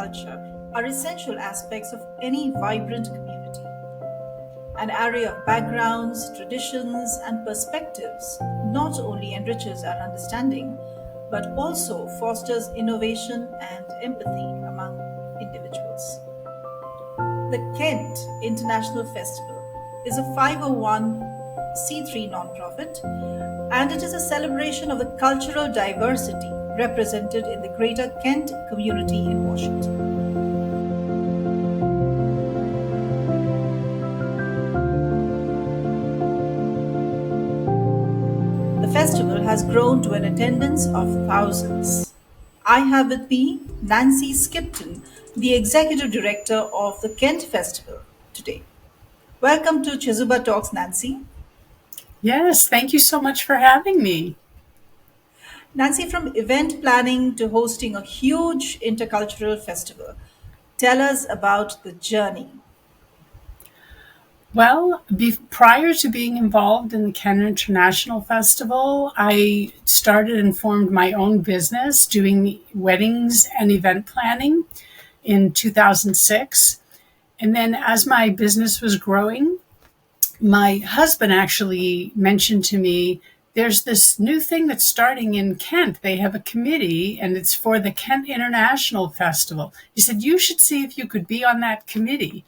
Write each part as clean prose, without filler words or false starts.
culture are essential aspects of any vibrant community. An array of backgrounds, traditions, and perspectives not only enriches our understanding, but also fosters innovation and empathy among individuals. The Kent International Festival is a 501(c)(3) nonprofit, and it is a celebration of the cultural diversity represented in the Greater Kent community in Washington. The festival has grown to an attendance of thousands. I have with me Nancy Skipton, the Executive Director of the Kent Festival, today. Welcome to Chezuba Talks, Nancy. Yes, thank you so much for having me. Nancy, from event planning to hosting a huge intercultural festival, tell us about the journey. Well, prior to being involved in the Ken International Festival, I started and formed my own business doing weddings and event planning in 2006. And then as my business was growing, my husband actually mentioned to me, there's this new thing that's starting in Kent. They have a committee and it's for the Kent International Festival. He said, you should see if you could be on that committee.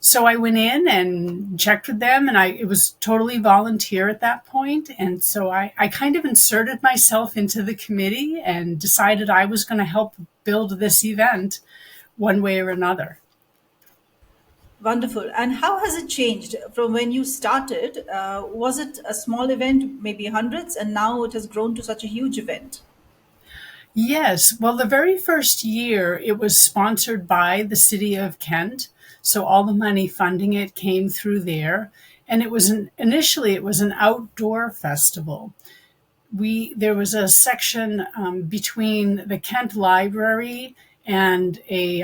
So I went in and checked with them, and it was totally volunteer at that point. And so I kind of inserted myself into the committee and decided I was going to help build this event one way or another. Wonderful. And how has it changed from when you started? Was it a small event, maybe hundreds, and now it has grown to such a huge event? Yes. Well, the very first year it was sponsored by the city of Kent. So all the money funding it came through there. And initially it was an outdoor festival. There was a section between the Kent Library and a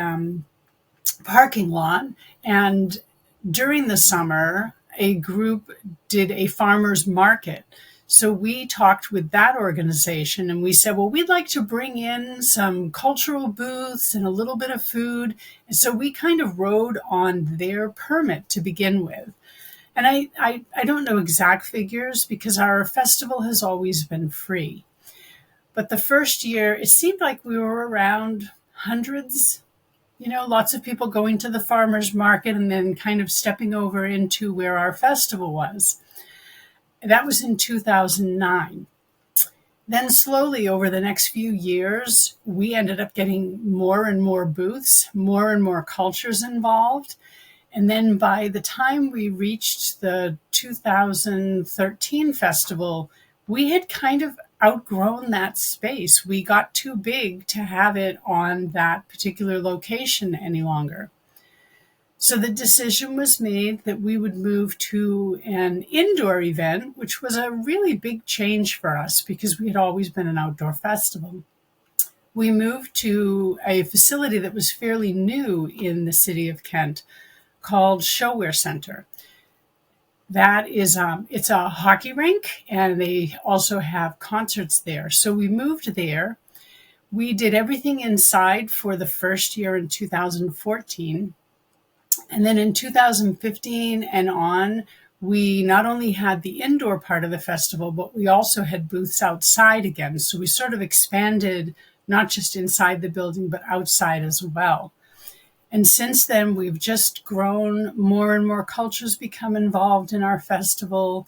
parking lot. And during the summer, a group did a farmer's market. So we talked with that organization and we said, well, we'd like to bring in some cultural booths and a little bit of food. And so we kind of rode on their permit to begin with. And I don't know exact figures because our festival has always been free. But the first year, it seemed like we were around hundreds, lots of people going to the farmer's market and then kind of stepping over into where our festival was. That was in 2009. Then slowly over the next few years, we ended up getting more and more booths, more and more cultures involved. And then by the time we reached the 2013 festival, we had kind of outgrown that space. We got too big to have it on that particular location any longer. So the decision was made that we would move to an indoor event, which was a really big change for us because we had always been an outdoor festival. We moved to a facility that was fairly new in the city of Kent called Showwear Center. That is, it's a hockey rink and they also have concerts there. So we moved there. We did everything inside for the first year in 2014. And then in 2015 and on, we not only had the indoor part of the festival, but we also had booths outside again. So we sort of expanded not just inside the building, but outside as well. And since then, we've just grown. More and more cultures become involved in our festival.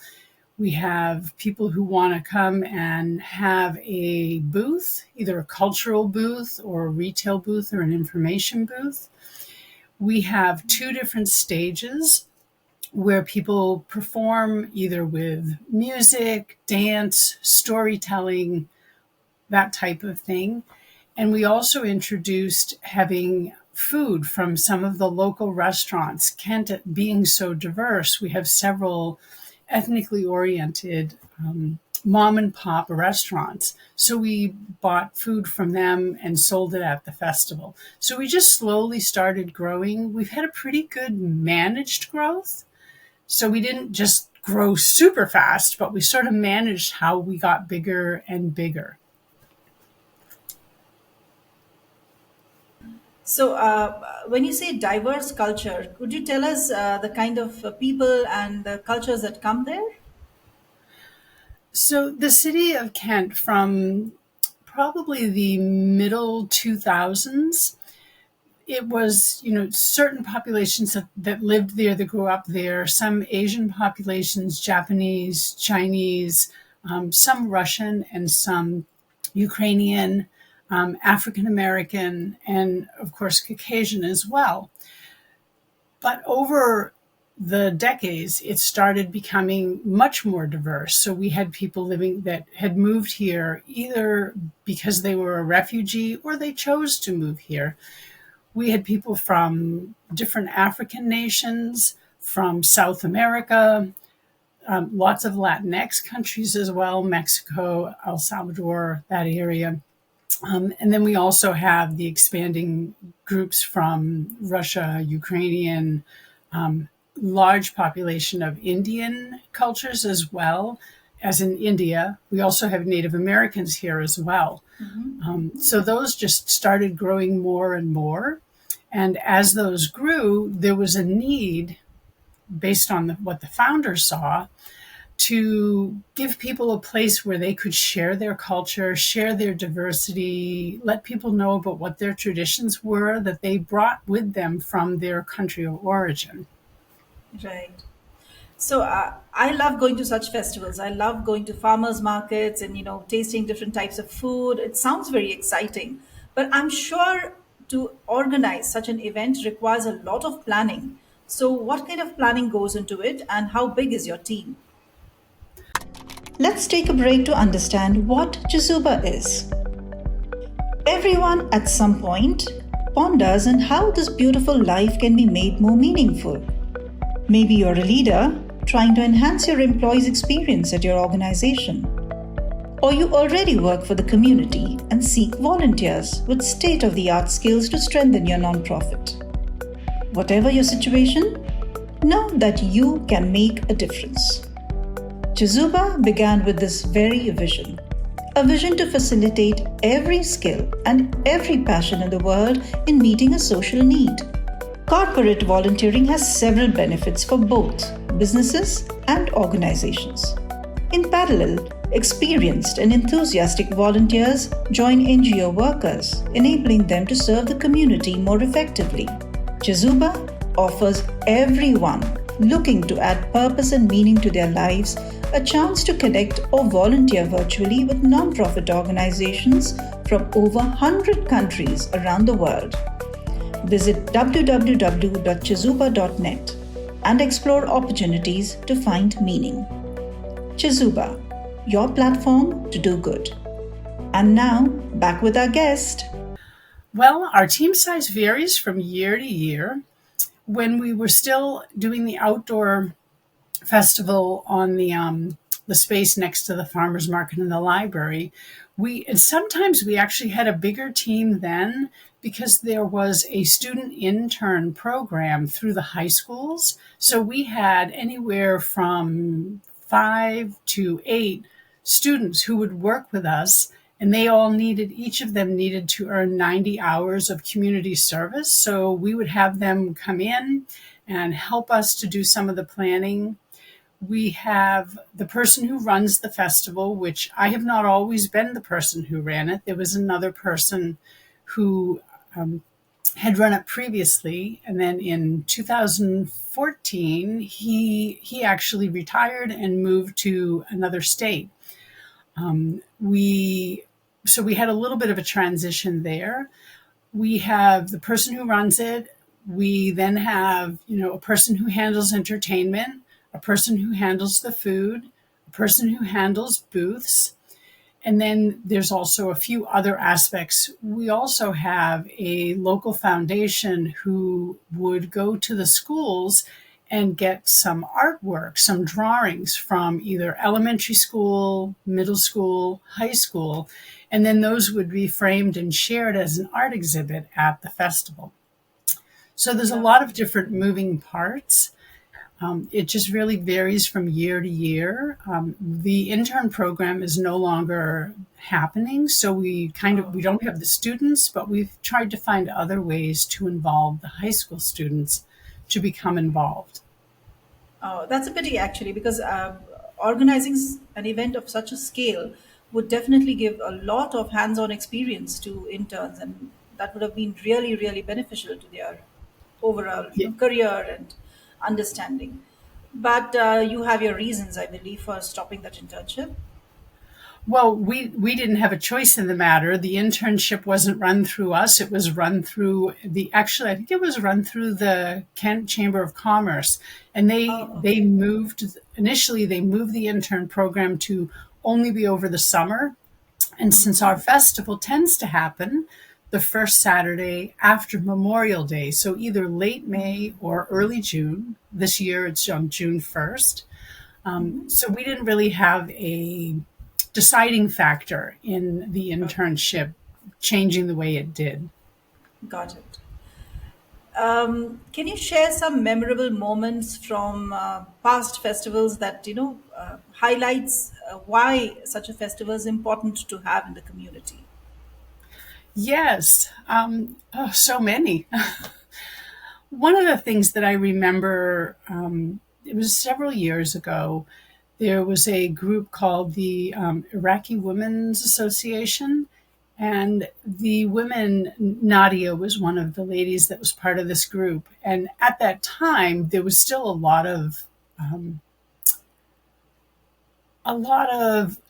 We have people who want to come and have a booth, either a cultural booth or a retail booth or an information booth. We have 2 different stages where people perform either with music, dance, storytelling, that type of thing. And we also introduced having food from some of the local restaurants. Kent being so diverse, we have several ethnically oriented mom and pop restaurants. So we bought food from them and sold it at the festival. So we just slowly started growing. We've had a pretty good managed growth. So we didn't just grow super fast, but we sort of managed how we got bigger and bigger. So, when you say diverse culture, could you tell us the kind of people and the cultures that come there? So the city of Kent from probably the middle 2000s, it was, certain populations that lived there, that grew up there, some Asian populations, Japanese, Chinese, some Russian, and some Ukrainian, African American, and of course Caucasian as well. But over the decades, it started becoming much more diverse. So we had people living that had moved here either because they were a refugee or they chose to move here. We had people from different African nations, from South America, lots of Latinx countries as well, Mexico, El Salvador, that area. And then we also have the expanding groups from Russia, Ukrainian, large population of Indian cultures as well as in India. We also have Native Americans here as well. So those just started growing more and more. And as those grew, there was a need, based on what the founders saw, to give people a place where they could share their culture, share their diversity, let people know about what their traditions were that they brought with them from their country of origin. Right. So I love going to such festivals. I love going to farmers markets and tasting different types of food. It sounds very exciting, but I'm sure to organize such an event requires a lot of planning. So what kind of planning goes into it, and how big is your team? Let's take a break to understand what Chezuba is. Everyone at some point ponders on how this beautiful life can be made more meaningful. Maybe you're a leader trying to enhance your employees' experience at your organization. Or you already work for the community and seek volunteers with state of the art skills to strengthen your nonprofit. Whatever your situation, know that you can make a difference. Chezuba began with this very vision, a vision to facilitate every skill and every passion in the world in meeting a social need. Corporate volunteering has several benefits for both businesses and organizations. In parallel, experienced and enthusiastic volunteers join NGO workers, enabling them to serve the community more effectively. Chezuba offers everyone looking to add purpose and meaning to their lives a chance to connect or volunteer virtually with nonprofit organizations from over 100 countries around the world. Visit www.chezuba.net and explore opportunities to find meaning. Chezuba, your platform to do good. And now, back with our guest. Well, our team size varies from year to year. When we were still doing the outdoor festival on the space next to the farmers market and the library, and sometimes we actually had a bigger team then because there was a student intern program through the high schools. So we had anywhere from 5 to 8 students who would work with us, and each of them needed to earn 90 hours of community service. So we would have them come in and help us to do some of the planning. We have the person who runs the festival, which I have not always been the person who ran it. There was another person who had run it previously, and then in 2014 he actually retired and moved to another state. We had a little bit of a transition there. We have the person who runs it. We then have, a person who handles entertainment, a person who handles the food, a person who handles booths. And then there's also a few other aspects. We also have a local foundation who would go to the schools and get some artwork, some drawings from either elementary school, middle school, high school, and then those would be framed and shared as an art exhibit at the festival. So there's a lot of different moving parts. It just really varies from year to year. The intern program is no longer happening, so we Oh, don't have the students, but we've tried to find other ways to involve the high school students to become involved. oh, that's a pity actually, because organizing an event of such a scale would definitely give a lot of hands-on experience to interns, and that would have been really, really beneficial to their overall, career and understanding. But you have your reasons, I believe, for stopping that internship. Well, we didn't have a choice in the matter. The internship wasn't run through us. It was run through I think it was run through the Kent Chamber of Commerce. And Oh, they okay. initially they moved the intern program to only be over the summer. And since our festival tends to happen the first Saturday after Memorial Day, so either late May or early June, this year it's on June 1st. So we didn't really have a deciding factor in the Okay, internship changing the way it did. got it. Can you share some memorable moments from past festivals that highlights why such a festival is important to have in the community? Yes, so many. One of the things that I remember, it was several years ago, there was a group called the Iraqi Women's Association. And the women, Nadia was one of the ladies that was part of this group. And at that time, there was still a lot of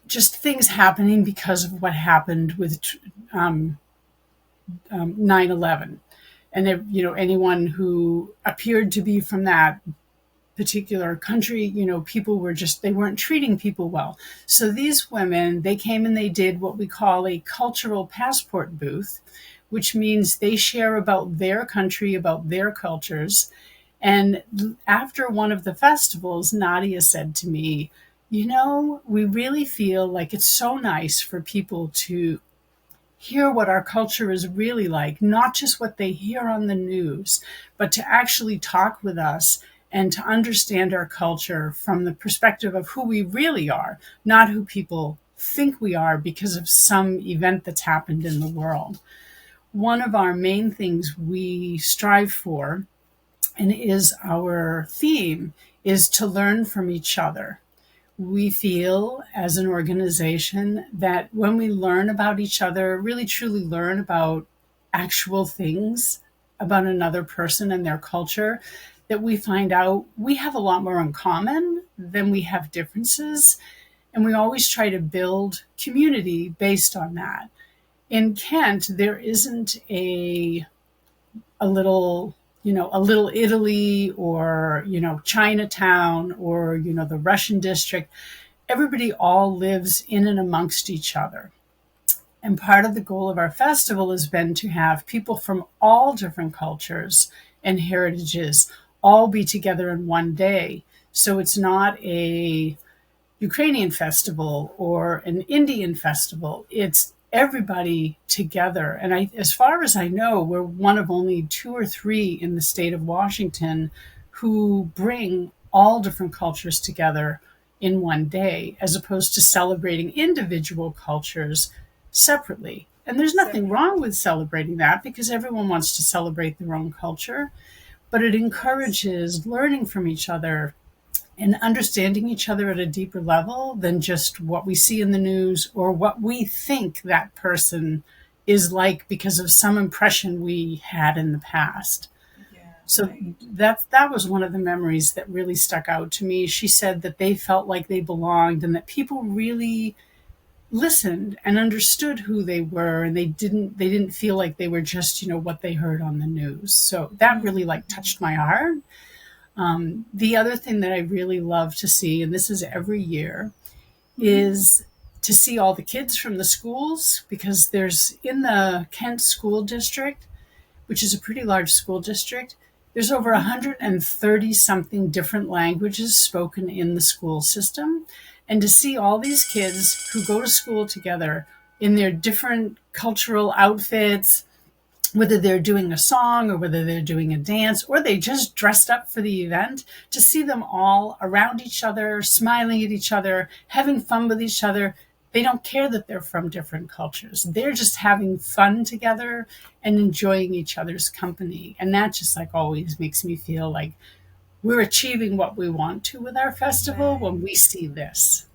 just things happening because of what happened with 9/11. And anyone who appeared to be from that particular country, people were just, they weren't treating people well. So these women, they came and they did what we call a cultural passport booth, which means they share about their country, about their cultures. And after one of the festivals, Nadia said to me, we really feel like it's so nice for people to hear what our culture is really like, not just what they hear on the news, but to actually talk with us and to understand our culture from the perspective of who we really are, not who people think we are because of some event that's happened in the world. One of our main things we strive for, and is our theme, is to learn from each other. We feel as an organization that when we learn about each other, really truly learn about actual things about another person and their culture, that we find out we have a lot more in common than we have differences. And we always try to build community based on that. In Kent, there isn't a little Italy, or Chinatown, or the Russian district. Everybody all lives in and amongst each other. And part of the goal of our festival has been to have people from all different cultures and heritages all be together in one day. So it's not a Ukrainian festival or an Indian festival. It's everybody together. And as far as I know, we're one of only two or three in the state of Washington who bring all different cultures together in one day, as opposed to celebrating individual cultures separately. And there's nothing Separate. wrong with celebrating that, because everyone wants to celebrate their own culture, but it Yes. encourages learning from each other and understanding each other at a deeper level than just what we see in the news or what we think that person is like because of some impression we had in the past. Yeah, So right. that was one of the memories that really stuck out to me. She said that they felt like they belonged and that people really listened and understood who they were, and they didn't feel like they were just what they heard on the news. So that really like touched my heart. The other thing that I really love to see, and this is every year, is to see all the kids from the schools, because there's in the Kent school district, which is a pretty large school district, there's over 130 something different languages spoken in the school system. And to see all these kids who go to school together in their different cultural outfits, whether they're doing a song or whether they're doing a dance or they just dressed up for the event, to see them all around each other, smiling at each other, having fun with each other. They don't care that they're from different cultures. They're just having fun together and enjoying each other's company. And that just like always makes me feel like we're achieving what we want to with our festival Right. when we see this.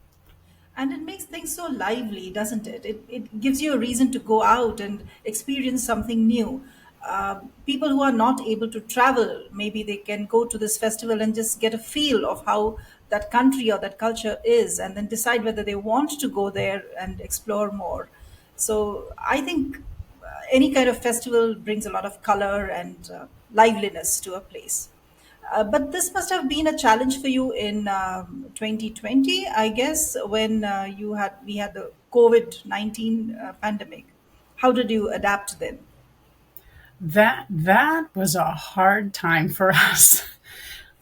And it makes things so lively, doesn't it? It gives you a reason to go out and experience something new. People who are not able to travel, maybe they can go to this festival and just get a feel of how that country or that culture is, and then decide whether they want to go there and explore more. So I think any kind of festival brings a lot of color and liveliness to a place. But this must have been a challenge for you in 2020, I guess, when we had the COVID-19 pandemic. How did you adapt then? That was a hard time for us.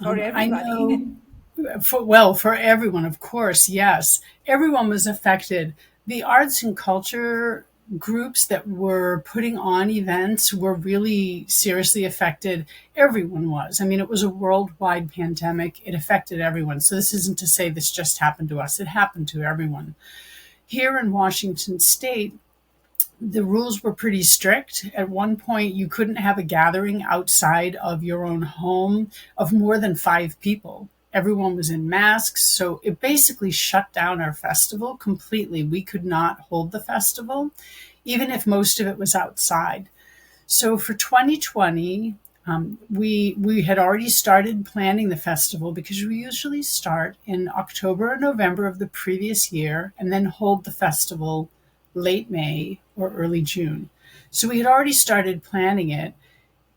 For I know everybody. for everyone, of course, yes. Everyone was affected. The arts and culture groups that were putting on events were really seriously affected. Everyone was. I mean, it was a worldwide pandemic. It affected everyone. So this isn't to say this just happened to us. It happened to everyone. Here in Washington State, the rules were pretty strict. At one point, you couldn't have a gathering outside of your own home of more than 5 people. Everyone was in masks, so it basically shut down our festival completely. We could not hold the festival, even if most of it was outside. So for 2020, we had already started planning the festival because we usually start in October or November of the previous year and then hold the festival late May or early June. So we had already started planning it,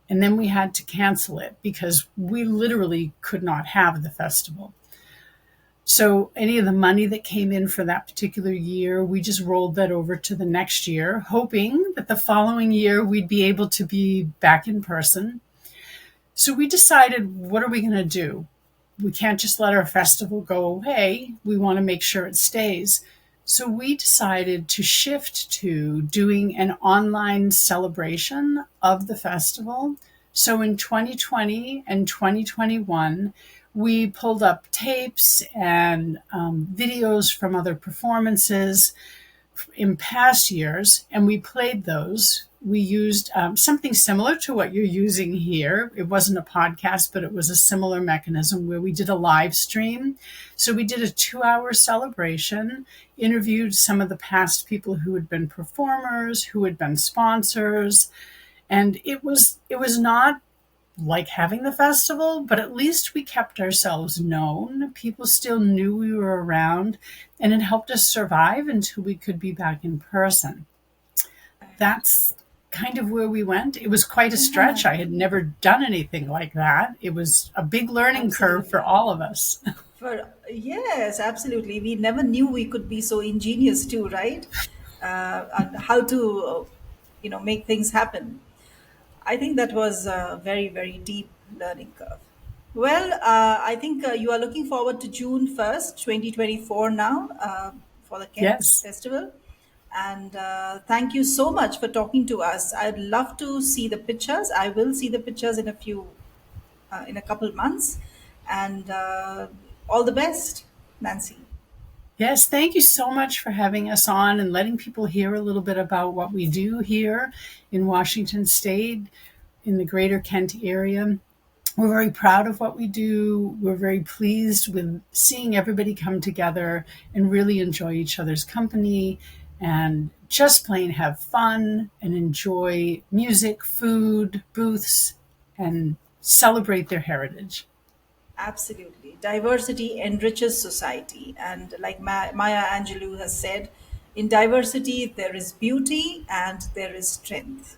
and then we had to cancel it because we literally could not have the festival. So any of the money that came in for that particular year, we just rolled that over to the next year, hoping that the following year we'd be able to be back in person. So we decided, what are we going to do? We can't just let our festival go away. We want to make sure it stays. So we decided to shift to doing an online celebration of the festival. So in 2020 and 2021, we pulled up tapes and videos from other performances in past years, and we played those. We used something similar to what you're using here. It wasn't a podcast, but it was a similar mechanism where we did a live stream. So we did a 2-hour celebration, interviewed some of the past people who had been performers, who had been sponsors, and it was not like having the festival, but at least we kept ourselves known. People still knew we were around, and it helped us survive until we could be back in person. That's kind of where we went. It was quite a stretch. I had never done anything like that. It was a big learning curve for Absolutely. all of us. Yes, absolutely. We never knew we could be so ingenious too, right? On how to, make things happen. I think that was a very, very deep learning curve. Well, I think you are looking forward to June 1st, 2024 now for the Kent Yes. Festival. And thank you so much for talking to us. I'd love to see the pictures. I will see the pictures in a couple months. And all the best, Nancy. Yes, thank you so much for having us on and letting people hear a little bit about what we do here in Washington State, in the greater Kent area. We're very proud of what we do. We're very pleased with seeing everybody come together and really enjoy each other's company and just plain have fun and enjoy music, food, booths, and celebrate their heritage. Absolutely. Diversity enriches society. And like Maya Angelou has said, in diversity, there is beauty and there is strength.